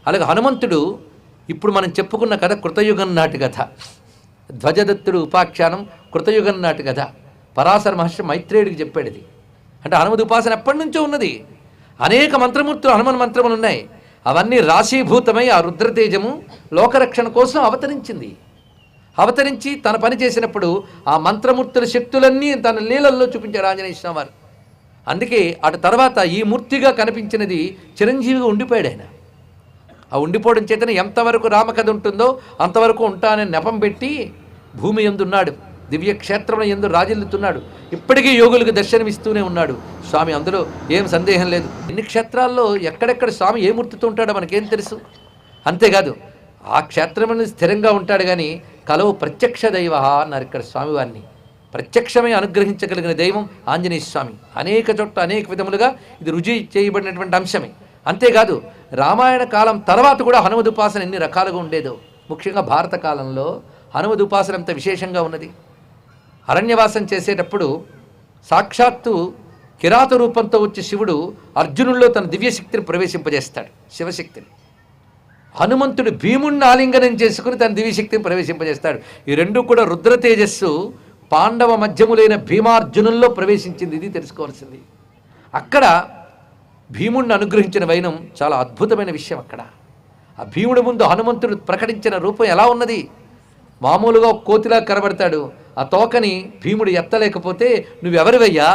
అలాగే హనుమంతుడు ఇప్పుడు మనం చెప్పుకున్న కథ కృతయుగం నాటి కథ. ధ్వజదత్తుడు ఉపాఖ్యానం కృతయుగం నాటి కథ. పరాశర మహర్షి మైత్రేయుడికి చెప్పాడు ఇది. అంటే హనుమద్ ఉపాసన ఎప్పటి నుంచో ఉన్నది. అనేక మంత్రమూర్తులు హనుమన్ మంత్రములు ఉన్నాయి. అవన్నీ రాశీభూతమై ఆ రుద్రతేజము లోకరక్షణ కోసం అవతరించి తన పని చేసినప్పుడు ఆ మంత్రమూర్తుల శక్తులన్నీ తన లీలల్లో చూపించాడు ఆంజనేయ స్వామి వారు. అందుకే అటు తర్వాత ఈ మూర్తిగా కనిపించినది చిరంజీవిగా ఉండిపోయాడు ఆయన. ఆ ఉండిపోవడం చేతనే ఎంతవరకు రామకథ ఉంటుందో అంతవరకు ఉంటానని నెపం పెట్టి భూమి యందున్నాడు, దివ్యక్షేత్రం యందు రాజిల్లుతున్నాడు. ఇప్పటికీ యోగులకు దర్శనమిస్తూనే ఉన్నాడు స్వామి, అందులో ఏం సందేహం లేదు. ఎన్ని క్షేత్రాల్లో ఎక్కడెక్కడ స్వామి ఏ మూర్తితో ఉంటాడో మనకేం తెలుసు. అంతేకాదు ఆ క్షేత్రముని స్థిరంగా ఉంటాడు కానీ కలవు ప్రత్యక్ష దైవ అన్నారు ఇక్కడ స్వామివారిని. ప్రత్యక్షమే అనుగ్రహించగలిగిన దైవం ఆంజనేయ స్వామి. అనేక చోట్ల అనేక విధములుగా ఇది రుజువు చేయబడినటువంటి అంశమే. అంతేకాదు రామాయణ కాలం తర్వాత కూడా హనుమద్ ఉపాసన ఎన్ని రకాలుగా ఉండేదో. ముఖ్యంగా భారత కాలంలో హనుమద్ ఉపాసన అంత విశేషంగా ఉన్నది. అరణ్యవాసం చేసేటప్పుడు సాక్షాత్తు కిరాత రూపంతో వచ్చి శివుడు అర్జునుల్లో తన దివ్యశక్తిని ప్రవేశింపజేస్తాడు, శివశక్తిని. హనుమంతుడు భీముణ్ణి ఆలింగనం చేసుకుని తన దివ్యశక్తిని ప్రవేశింపజేస్తాడు. ఈ రెండు కూడా రుద్ర తేజస్సు పాండవ మధ్యములైన భీమార్జునుల్లో ప్రవేశించింది. ఇది తెలుసుకోవాల్సింది. అక్కడ భీముణ్ణి అనుగ్రహించిన వైనం చాలా అద్భుతమైన విషయం. అక్కడ ఆ భీముడి ముందు హనుమంతుడు ప్రకటించిన రూపం ఎలా ఉన్నది? మామూలుగా కోతిలా కనబడతాడు. ఆ తోకని భీముడు ఎత్తలేకపోతే నువ్వెవరివయ్యా?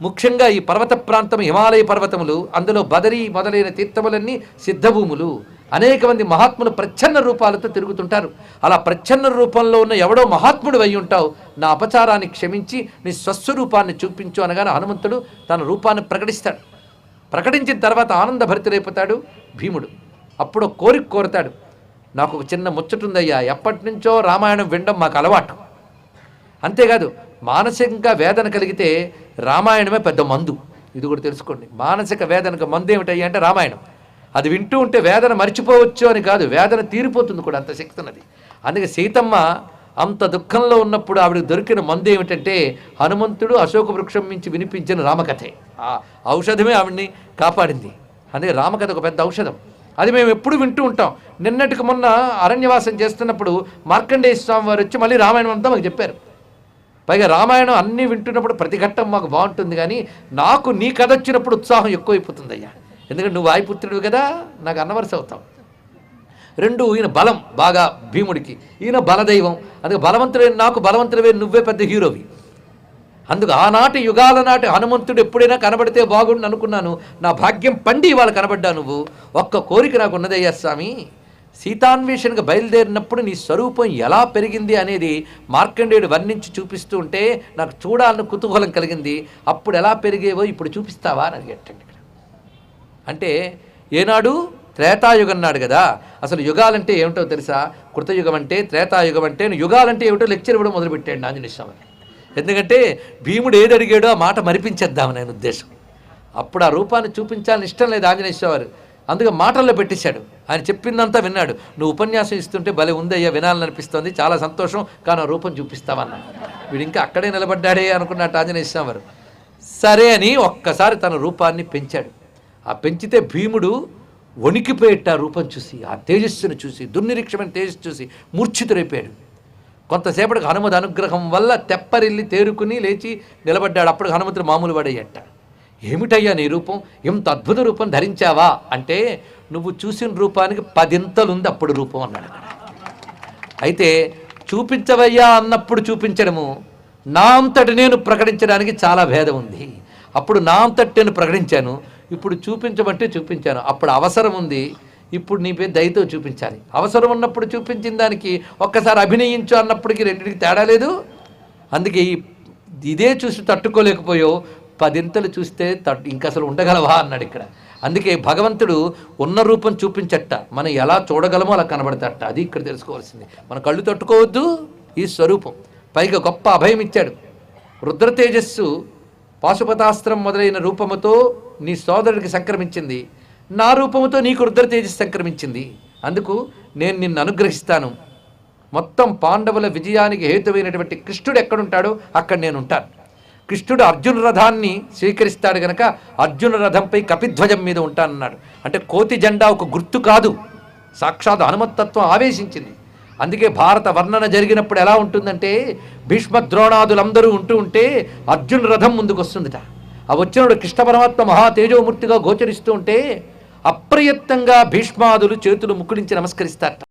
ముఖ్యంగా ఈ పర్వత ప్రాంతం హిమాలయ పర్వతములు, అందులో బదరీ మొదలైన తీర్థములన్నీ సిద్ధభూములు. అనేక మంది మహాత్ములు ప్రచ్ఛన్న రూపాలతో తిరుగుతుంటారు. అలా ప్రచ్ఛన్న రూపంలో ఉన్న ఎవడో మహాత్ముడు అయి ఉంటావు, నా అపచారాన్ని క్షమించి నీ స్వస్వరూపాన్ని చూపించు అనగానే హనుమంతుడు తన రూపాన్ని ప్రకటిస్తాడు. ప్రకటించిన తర్వాత ఆనందభరితుడైపోతాడు భీముడు. అప్పుడు కోరిక కోరతాడు, నాకు ఒక చిన్న ముచ్చటుందయ్యా, ఎప్పటి నుంచో రామాయణం వినడం మాకు అలవాటు. అంతేకాదు మానసికంగా వేదన కలిగితే రామాయణమే పెద్ద మందు. ఇది కూడా తెలుసుకోండి. మానసిక వేదనకు మందు ఏమిటయ్యా అంటే రామాయణం. అది వింటూ ఉంటే వేదన మర్చిపోవచ్చు అని కాదు, వేదన తీరిపోతుంది కూడా, అంత శక్తి ఉన్నది. అందుకే సీతమ్మ అంత దుఃఖంలో ఉన్నప్పుడు ఆవిడకి దొరికిన మందు ఏమిటంటే హనుమంతుడు అశోక వృక్షం నుంచి వినిపించిన రామకథే. ఆ ఔషధమే ఆవిడ్ని కాపాడింది. అందుకే రామకథ ఒక పెద్ద ఔషధం. అది మేము ఎప్పుడు వింటూ ఉంటాం. నిన్నటికి మొన్న అరణ్యవాసం చేస్తున్నప్పుడు మార్కండేయ స్వామి వారు వచ్చి మళ్ళీ రామాయణం అంతా మాకు చెప్పారు. పైగా రామాయణం అన్నీ వింటున్నప్పుడు ప్రతి ఘట్టం మాకు బాగుంటుంది, కానీ నాకు నీ కథ వచ్చినప్పుడు ఉత్సాహం ఎక్కువైపోతుందయ్యా. ఎందుకంటే నువ్వు వాయుపుత్రుడు కదా, నాకు అన్నవరస అవుతావు. రెండు, ఈయన బలం బాగా భీముడికి, ఈయన బలదైవం. అందుకే బలవంతుడైన నాకు బలవంతుడవే, నువ్వే పెద్ద హీరోవి. అందుకు ఆనాటి యుగాల నాటి హనుమంతుడు ఎప్పుడైనా కనబడితే బాగుండు అనుకున్నాను. నా భాగ్యం పండి ఇవాళ కనబడ్డా నువ్వు. ఒక్క కోరిక నాకు ఉన్నదయ్యా స్వామి, సీతాన్వేషణకు బయలుదేరినప్పుడు నీ స్వరూపం ఎలా పెరిగింది అనేది మార్కండేయుడు వర్ణించి చూపిస్తూ ఉంటే నాకు చూడాలని కుతూహలం కలిగింది. అప్పుడు ఎలా పెరిగేవో ఇప్పుడు చూపిస్తావా అని అడిగేటండి. అంటే ఏనాడు త్రేతాయుగం నాడు కదా. అసలు యుగాలంటే ఏమిటో తెలుసా? కృతయుగం అంటే, త్రేతాయుగం అంటే, యుగాలంటే ఏమిటో లెక్చర్ ఇవ్వడం మొదలుపెట్టాడు ఆంజనేయ స్వామి. ఎందుకంటే భీముడు ఏది అడిగాడో ఆ మాట మరిపించేద్దామని ఆయన ఉద్దేశం. అప్పుడు ఆ రూపాన్ని చూపించాలని ఇష్టం లేదు ఆంజనేయ స్వామి వారు. అందుకే మాటల్లో పెట్టేశాడు. ఆయన చెప్పిందంతా విన్నాడు. నువ్వు ఉపన్యాసం ఇస్తుంటే భలే ఉందయ్యా, వినాలనిపిస్తుంది, చాలా సంతోషం, కానీ ఆ రూపం చూపిస్తావన్నా. వీడు ఇంకా అక్కడే నిలబడ్డాడే అనుకున్నట్టు ఆంజనేయ స్వామి వారు. సరే అని ఒక్కసారి తన రూపాన్ని పెంచాడు. ఆ పెంచితే భీముడు వణికిపోయేట ఆ రూపం చూసి, ఆ తేజస్సును చూసి, దుర్నిరీక్షమైన తేజస్సు చూసి మూర్ఛితుడైపోయాడు. కొంతసేపటికి హనుమద్ అనుగ్రహం వల్ల తెప్పరిల్లి తేరుకుని లేచి నిలబడ్డాడు. అప్పుడు హనుమంతుడు మామూలు పడేయట. ఏమిటయ్యా నీ రూపం, ఎంత అద్భుత రూపం ధరించావా అంటే, నువ్వు చూసిన రూపానికి 10 ఇంతలుంది అప్పుడు రూపం అన్నాడు. అయితే చూపించవయ్యా అన్నప్పుడు చూపించడము, నా అంతటి నేను ప్రకటించడానికి చాలా భేదం ఉంది. అప్పుడు నా అంతటి నేను ప్రకటించాను, ఇప్పుడు చూపించమంటే చూపించాను. అప్పుడు అవసరం ఉంది, ఇప్పుడు నీ పేరు దయతో చూపించాలి. అవసరం ఉన్నప్పుడు చూపించిన దానికి ఒక్కసారి అభినయించు అన్నప్పటికీ రెండింటికి తేడా లేదు. అందుకే ఇదే చూసి తట్టుకోలేకపోయావు, 10 ఇంతలు చూస్తే ఇంక అసలు ఉండగలవా అన్నాడు ఇక్కడ. అందుకే భగవంతుడు ఉన్న రూపం చూపించట, మనం ఎలా చూడగలమో అలా కనబడతట. అది ఇక్కడ తెలుసుకోవాల్సింది. మన కళ్ళు తట్టుకోవద్దు ఈ స్వరూపం. పైగా గొప్ప అభయం ఇచ్చాడు. రుద్ర తేజస్సు పాశుపతాస్త్రం మొదలైన రూపముతో నీ సోదరుడికి సంక్రమించింది, నా రూపముతో నీకు రుద్ర తేజస్సు సంక్రమించింది. అందుకు నేను నిన్ను అనుగ్రహిస్తాను. మొత్తం పాండవుల విజయానికి హేతువైనటువంటి కృష్ణుడు ఎక్కడుంటాడో అక్కడ నేను ఉంటాను. కృష్ణుడు అర్జున రథాన్ని స్వీకరిస్తాడు గనక అర్జున రథంపై కపిధ్వజం మీద ఉంటానన్నాడు. అంటే కోతి జెండా ఒక గుర్తు కాదు, సాక్షాత్ హనుమత్తత్వం ఆవేశించింది. అందుకే భారత వర్ణన జరిగినప్పుడు ఎలా ఉంటుందంటే, భీష్మ ద్రోణాదులందరూ ఉంటే అర్జున్ రథం ముందుకు వస్తుందిట. ఆ వచ్చినప్పుడు కృష్ణ పరమాత్మ మహా తేజోమూర్తిగా గోచరిస్తూ ఉంటే అప్రయత్నంగా భీష్మాదులు చేతులు ముక్కుడించి నమస్కరిస్తారట.